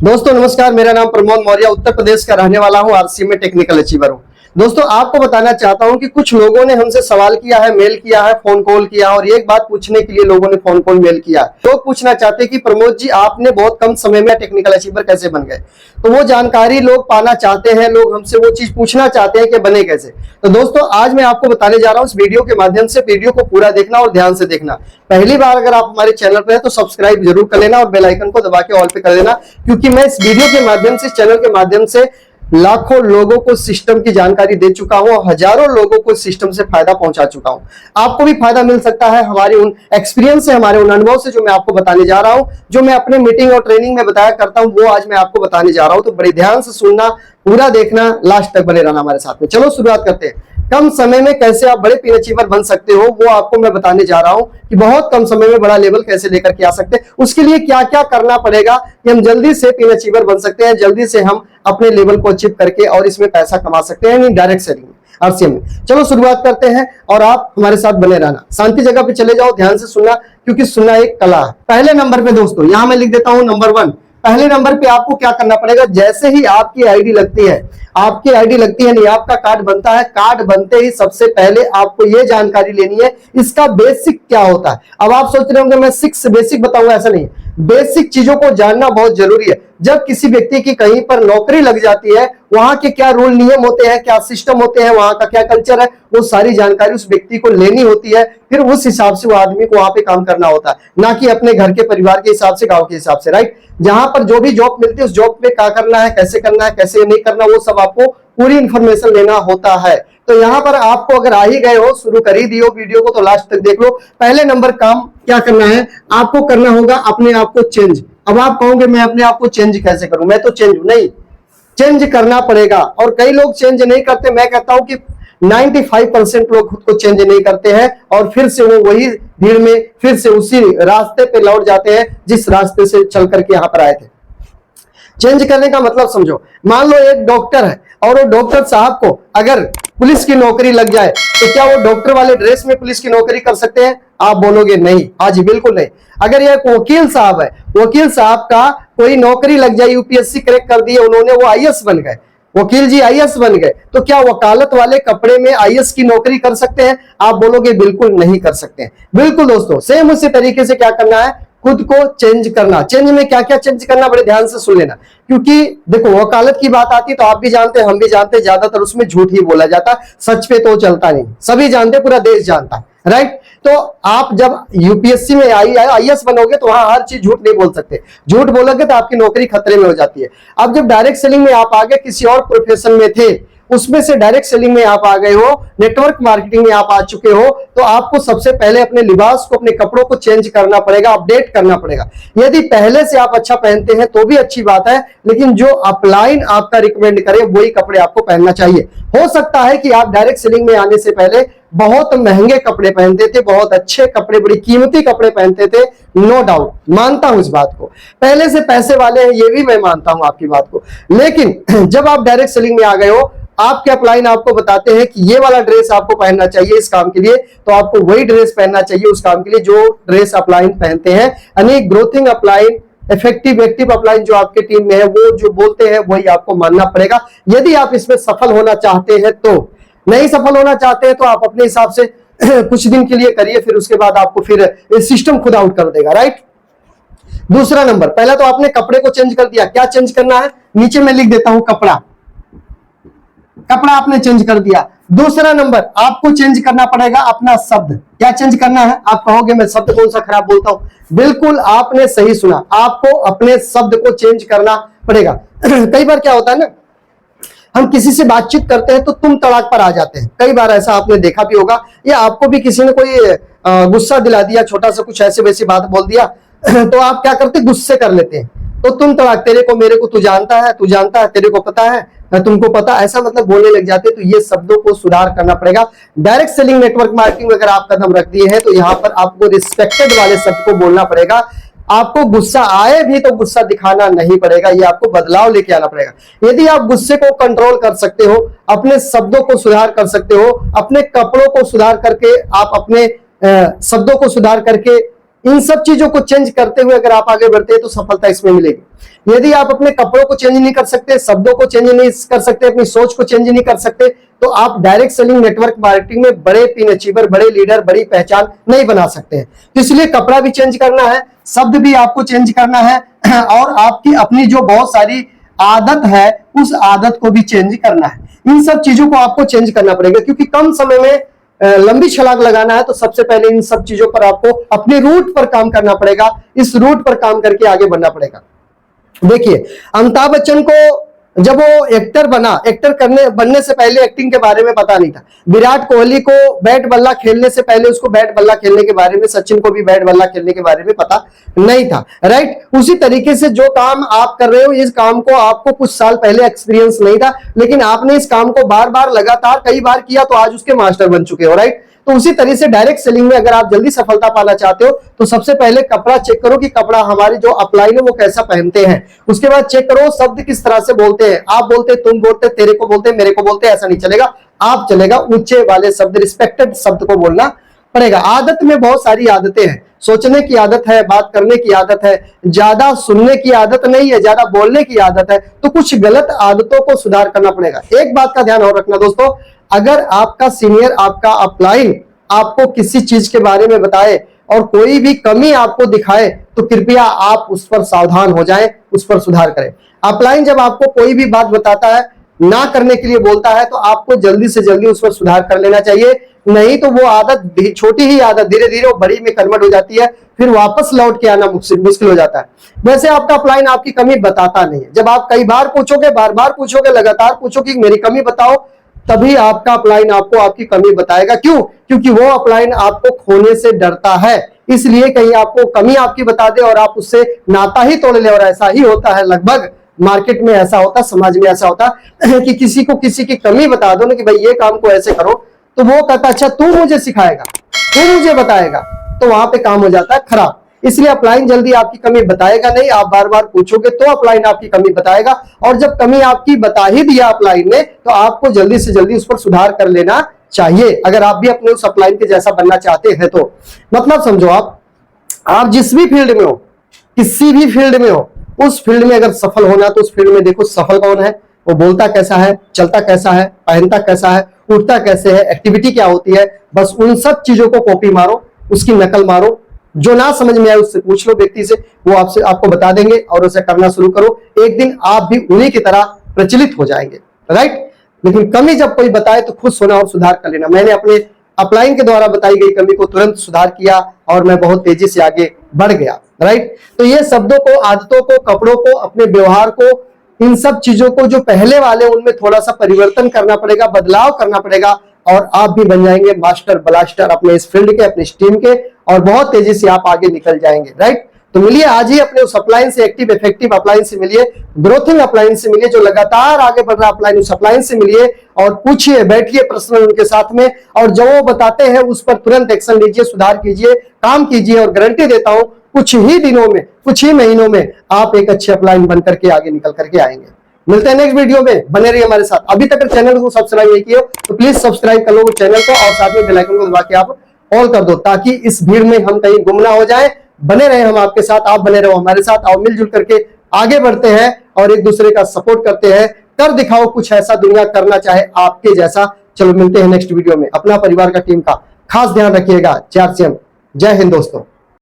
दोस्तों नमस्कार, मेरा नाम प्रमोद मौर्य, उत्तर प्रदेश का रहने वाला हूं, आरसी में टेक्निकल अचीवर हूं। दोस्तों आपको बताना चाहता हूं कि कुछ लोगों ने हमसे सवाल किया है, मेल किया है, फोन कॉल किया और एक बात पूछने के लिए लोगों ने फोन कॉल मेल किया। लोग पूछना चाहते हैं कि प्रमोद जी आपने बहुत कम समय में टेक्निकल अचीवर कैसे बन गए। तो वो जानकारी लोग पाना चाहते हैं, लोग हमसे वो चीज पूछना चाहते हैं कि बने कैसे। तो दोस्तों आज मैं आपको बताने जा रहा हूं इस वीडियो के माध्यम से। वीडियो को पूरा देखना और ध्यान से देखना। पहली बार अगर आप हमारे चैनल पर हैं तो सब्सक्राइब जरूर कर लेना और बेल आइकन को दबा के ऑल पे कर देना, क्योंकि मैं इस वीडियो के माध्यम से, चैनल के माध्यम से लाखों लोगों को सिस्टम की जानकारी दे चुका हूं, हजारों लोगों को सिस्टम से फायदा पहुंचा चुका हूं। आपको भी फायदा मिल सकता है हमारे उन एक्सपीरियंस से, हमारे उन अनुभव से जो मैं आपको बताने जा रहा हूं, जो मैं अपने मीटिंग और ट्रेनिंग में बताया करता हूं, वो आज मैं आपको बताने जा रहा हूं। तो बड़े ध्यान से सुनना, पूरा देखना, लास्ट तक बने रहना हमारे साथ में। चलो शुरुआत करते हैं। कम समय में कैसे आप बड़े पिन अचीवर बन सकते हो वो आपको मैं बताने जा रहा हूं कि बहुत कम समय में बड़ा लेवल कैसे लेकर के आ सकते हैं, उसके लिए क्या क्या करना पड़ेगा कि हम जल्दी से पिन अचीवर बन सकते हैं, जल्दी से हम अपने लेवल को अचीव करके और इसमें पैसा कमा सकते हैं डायरेक्ट सेलिंग में, आरसीएम में। चलो शुरुआत करते हैं और आप हमारे साथ बने रहना। शांति जगह पे चले जाओ, ध्यान से सुनना, क्योंकि सुनना एक कला है। पहले नंबर पे दोस्तों यहां मैं लिख देता हूं नंबर 1। पहले नंबर पे आपको क्या करना पड़ेगा, जैसे ही आपकी आईडी लगती है, नहीं, आपका कार्ड बनता है, कार्ड बनते ही सबसे पहले आपको यह जानकारी लेनी है इसका बेसिक क्या होता है। अब आप सोच रहे होंगे मैं 6 बेसिक बताऊंगा, ऐसा नहीं है। बेसिक चीजों को जानना बहुत जरूरी है। जब किसी व्यक्ति की कहीं पर नौकरी लग जाती है, वहां के क्या रूल नियम होते हैं, क्या सिस्टम होते हैं, वहां का क्या कल्चर है, वो सारी जानकारी उस व्यक्ति को लेनी होती है। फिर उस हिसाब से वो आदमी को वहां पे काम करना होता है, ना कि अपने घर के परिवार के हिसाब से, गांव के हिसाब से, राइट। जहां पर जो भी जॉब मिलती है उस जॉब में क्या करना है, कैसे नहीं करना, वो सब आपको पूरी इंफॉर्मेशन लेना होता है। तो यहां पर आपको अगर आ ही गए हो, शुरू कर ही दियो वीडियो को, तो लास्ट तक देख लो। पहले नंबर काम क्या करना है, आपको करना होगा अपने आप को चेंज। अब आप कहोगे मैं अपने आप को चेंज कैसे करूं, मैं तो चेंज हूं। नहीं, चेंज करना पड़ेगा। और कई लोग चेंज नहीं करते। मैं कहता हूं कि 95% लोग खुद को चेंज नहीं करते हैं और फिर से वो वही भीड़ में फिर से उसी रास्ते पे लौट जाते हैं जिस रास्ते से चल करके यहां पर आए थे। चेंज करने का मतलब समझो, मान लो एक डॉक्टर है और वो डॉक्टर साहब को अगर पुलिस की नौकरी लग जाए तो क्या वो डॉक्टर वाले ड्रेस में पुलिस की नौकरी कर सकते हैं? आप बोलोगे नहीं, हाँ जी बिल्कुल नहीं। अगर ये एक वकील साहब है, वकील साहब का कोई नौकरी लग जाए, यूपीएससी क्रैक कर दिए उन्होंने, वो आईएएस बन गए, वकील जी आईएएस बन गए, तो क्या वकालत वाले कपड़े में आईएएस की नौकरी कर सकते हैं? आप बोलोगे बिल्कुल नहीं कर सकते हैं। बिल्कुल दोस्तों, सेम उसी तरीके से क्या करना है, खुद को चेंज करना। चेंज में क्या क्या चेंज करना, बड़े ध्यान से सुन लेना, क्योंकि देखो वकालत की बात आती तो आप भी जानते हैं, हम भी जानते हैं, ज्यादातर उसमें झूठ ही बोला जाता, सच पे तो चलता नहीं। सभी जानते, पूरा देश जानता है, राइट। तो आप जब यूपीएससी में आईएएस बनोगे तो वहां हर चीज झूठ नहीं बोल सकते। झूठ बोलोगे तो आपकी नौकरी खतरे में हो जाती है। अब जब डायरेक्ट सेलिंग में आप आगे किसी और प्रोफेशन में थे, उसमें से डायरेक्ट सेलिंग में आप आ गए हो, नेटवर्क मार्केटिंग में आप आ चुके हो, तो आपको सबसे पहले अपने लिबास को, अपने कपड़ों को चेंज करना पड़ेगा, अपडेट करना पड़ेगा। यदि पहले से आप अच्छा पहनते हैं तो भी अच्छी बात है, लेकिन जो अपलाइन आपका रिकमेंड करे वही कपड़े आपको पहनना चाहिए। हो सकता है कि आप डायरेक्ट सेलिंग में आने से पहले बहुत महंगे कपड़े पहनते थे, बहुत अच्छे कपड़े, बड़ी कीमती कपड़े पहनते थे, नो डाउट, मानता हूं इस बात को। पहले से पैसे वाले हैं, ये भी मैं मानता हूं आपकी बात को। लेकिन जब आप डायरेक्ट सेलिंग में आ गए हो, आपके अपलाइन आपको बताते हैं कि ये वाला ड्रेस आपको पहनना चाहिए इस काम के लिए, तो आपको वही ड्रेस पहनना चाहिए उस काम के लिए जो ड्रेस अपलाइन पहनते हैं। यानी ग्रोथिंग अपलाइन, एक्टिव अपलाइन जो आपके टीम में है, वो जो बोलते हैं वही आपको मानना पड़ेगा, यदि आप इसमें सफल होना चाहते हैं। तो नहीं सफल होना चाहते हैं तो आप अपने हिसाब से कुछ दिन के लिए करिए, फिर उसके बाद आपको फिर सिस्टम खुद आउट कर देगा, राइट। दूसरा नंबर, पहला तो आपने कपड़े को चेंज कर दिया। क्या चेंज करना है, नीचे मैं लिख देता हूं कपड़ा आपने चेंज कर दिया। दूसरा नंबर, आपको चेंज करना पड़ेगा अपना शब्द। क्या चेंज करना है? आप कहोगे मैं शब्द कौन सा खराब बोलता हूं। बिल्कुल आपने सही सुना, आपको अपने शब्द को चेंज करना पड़ेगा। कई बार क्या होता है ना, हम किसी से बातचीत करते हैं तो तुम तड़ाक पर आ जाते हैं। कई बार ऐसा आपने देखा भी होगा, या आपको भी किसी ने कोई गुस्सा दिला दिया, छोटा सा कुछ ऐसे वैसी बात बोल दिया, तो आप क्या करते, गुस्से कर लेते हैं। तो तुम तड़ाक, तेरे को मेरे को, तू जानता है, तेरे को पता है, तुमको पता, ऐसा मतलब बोलने लग जाते हैं। तो ये शब्दों को सुधार करना पड़ेगा। डायरेक्ट सेलिंग, नेटवर्क मार्केटिंग में अगर आप कदम रख दिए हैं तो यहाँ पर आपको रिस्पेक्टेड वाले शब्द को बोलना पड़ेगा। आपको गुस्सा आए भी तो गुस्सा दिखाना नहीं पड़ेगा, ये आपको बदलाव लेके आना पड़ेगा। यदि आप गुस्से को कंट्रोल कर सकते हो, अपने शब्दों को सुधार कर सकते हो, अपने कपड़ों को सुधार करके, आप अपने शब्दों को सुधार करके इन सब चीजों को चेंज करते हुए अगर आप आगे बढ़ते हैं तो सफलता इसमें मिलेगी। यदि आप अपने कपड़ों को चेंज नहीं कर सकते, शब्दों को चेंज नहीं कर सकते, अपनी सोच को चेंज नहीं कर सकते, तो आप डायरेक्ट सेलिंग नेटवर्क मार्केटिंग में बड़े पिन अचीवर, बड़े लीडर, बड़ी पहचान नहीं बना सकते हैं। तो इसलिए कपड़ा भी चेंज करना है, शब्द भी आपको चेंज करना है, और आपकी अपनी जो बहुत सारी आदत है उस आदत को भी चेंज करना है। इन सब चीजों को आपको चेंज करना पड़ेगा, क्योंकि कम समय में लंबी छलांग लगाना है तो सबसे पहले इन सब चीजों पर आपको अपने रूट पर काम करना पड़ेगा। इस रूट पर काम करके आगे बढ़ना पड़ेगा। देखिए, अमिताभ बच्चन को जब वो एक्टर बनने से पहले एक्टिंग के बारे में पता नहीं था। विराट कोहली को बैट बल्ला खेलने से पहले उसको बैट बल्ला खेलने के बारे में, सचिन को भी बैट बल्ला खेलने के बारे में पता नहीं था, राइट। उसी तरीके से जो काम आप कर रहे हो, इस काम को आपको कुछ साल पहले एक्सपीरियंस नहीं था, लेकिन आपने इस काम को बार बार लगातार कई बार किया तो आज उसके मास्टर बन चुके हो, राइट। तो उसी तरह से डायरेक्ट सेलिंग में अगर आप जल्दी सफलता पाना चाहते हो तो सबसे पहले कपड़ा चेक करो कि कपड़ा हमारी जो अपलाइन है वो कैसा पहनते हैं। उसके बाद चेक करो शब्द किस तरह से बोलते हैं। आप बोलते, तुम बोलते, तेरे को बोलते, मेरे को बोलते, ऐसा नहीं चलेगा। आप चलेगा ऊंचे वाले शब्द, रिस्पेक्टेड शब्द को बोलना पड़ेगा। आदत में बहुत सारी आदतें हैं। सोचने की आदत है, बात करने की आदत है, ज्यादा सुनने की आदत नहीं है, ज्यादा बोलने की आदत है। तो कुछ गलत आदतों को सुधार करना पड़ेगा। एक बात का ध्यान और रखना दोस्तों, अगर आपका सीनियर, आपका अपलाइन आपको किसी चीज के बारे में बताए और कोई भी कमी आपको दिखाए तो कृपया आप उस पर सावधान हो जाएं, उस पर सुधार करें। अपलाइन जब आपको कोई भी बात बताता है, ना करने के लिए बोलता है, तो आपको जल्दी से जल्दी उस पर सुधार कर लेना चाहिए। नहीं तो वो आदत, छोटी ही आदत धीरे धीरे वो बड़ी में कन्वर्ट हो जाती है, फिर वापस लौट के आना मुश्किल हो जाता है। वैसे आपका अपलाइन आपकी कमी बताता नहीं है। जब आप कई बार पूछोगे, बार बार पूछोगे, लगातार पूछोगे मेरी कमी बताओ, तभी आपका अपलाइन आपको आपकी कमी बताएगा। क्यों? क्योंकि वो अपलाइन आपको खोने से डरता है। इसलिए कहीं आपको कमी आपकी बता दे और आप उससे नाता ही तोड़ ले। और ऐसा ही होता है, लगभग मार्केट में ऐसा होता, समाज में ऐसा होता कि किसी को किसी की कमी बता दो ना कि भाई ये काम को ऐसे करो, तो वो कहता अच्छा तू मुझे सिखाएगा, तू मुझे बताएगा, तो वहां पे काम हो जाता है खराब। इसलिए अपलाइन जल्दी आपकी कमी बताएगा नहीं। आप बार बार पूछोगे तो अपलाइन आपकी कमी बताएगा, और जब कमी आपकी बता ही दिया अपलाइन ने, तो आपको जल्दी से जल्दी उस पर सुधार कर लेना चाहिए। अगर आप भी अपने उस अपलाइन के जैसा बनना चाहते हैं तो मतलब समझो, आप जिस भी फील्ड में हो, किसी भी फील्ड में हो, उस फील्ड में अगर सफल होना तो उस फील्ड में देखो सफल कौन है, वो बोलता कैसा है, चलता कैसा है, पहनता कैसा है, उठता कैसे है, एक्टिविटी क्या होती है। बस उन सब चीजों को कॉपी मारो, उसकी नकल मारो। जो ना समझ में आए उससे पूछ लो व्यक्ति से, वो आपको बता देंगे और उसे करना शुरू करो। एक दिन आप भी उन्हीं की तरह प्रचलित हो जाएंगे, राइट। लेकिन कमी जब कोई बताए तो खुद सुना और सुधार कर लेना। मैंने अपने अपलाइन के द्वारा बताई गई कमी को तुरंत सुधार किया और मैं बहुत तेजी से आगे बढ़ गया, राइट। तो ये शब्दों को, आदतों को, कपड़ों को, अपने व्यवहार को, इन सब चीजों को जो पहले वाले उनमें थोड़ा सा परिवर्तन करना पड़ेगा, बदलाव करना पड़ेगा, और आप भी बन जाएंगे मास्टर ब्लास्टर अपने इस फील्ड के, अपनी टीम के, और बहुत तेजी से आप आगे निकल जाएंगे, राइट। तो मिलिए आज ही अपने उस अपलाइन से, एक्टिव इफेक्टिव अपलाइन से मिलिए, ग्रोथिंग अपलाइन से मिलिए, जो लगातार आगे बढ़ रहा अपलाइन, उस अपलाइन से मिलिए और पूछिए, बैठिए पर्सनल उनके साथ में, और जो वो बताते हैं उस पर तुरंत एक्शन लीजिए, सुधार कीजिए, काम कीजिए, और गारंटी देता हूं कुछ ही दिनों में, कुछ ही महीनों में आप एक अच्छे अपलाइन बनकर के आगे निकल करके आएंगे। मिलते हैं नेक्स्ट वीडियो में, बने रहिए हमारे साथ। अभी तक चैनल को सब्सक्राइब नहीं किया तो प्लीज सब्सक्राइब कर लो चैनल को, और साथ में बेल आइकन को दबा के आप ऑल कर दो, ताकि इस भीड़ में हम कहीं गुम ना हो जाए। बने रहे हम आपके साथ, आप बने रहो हमारे साथ, और मिलजुल करके आगे बढ़ते हैं और एक दूसरे का सपोर्ट करते हैं। कर दिखाओ कुछ ऐसा, दुनिया करना चाहे आपके जैसा। चलो मिलते हैं नेक्स्ट वीडियो में। अपना, परिवार का, टीम का खास ध्यान रखिएगा। जय हिंद दोस्तों।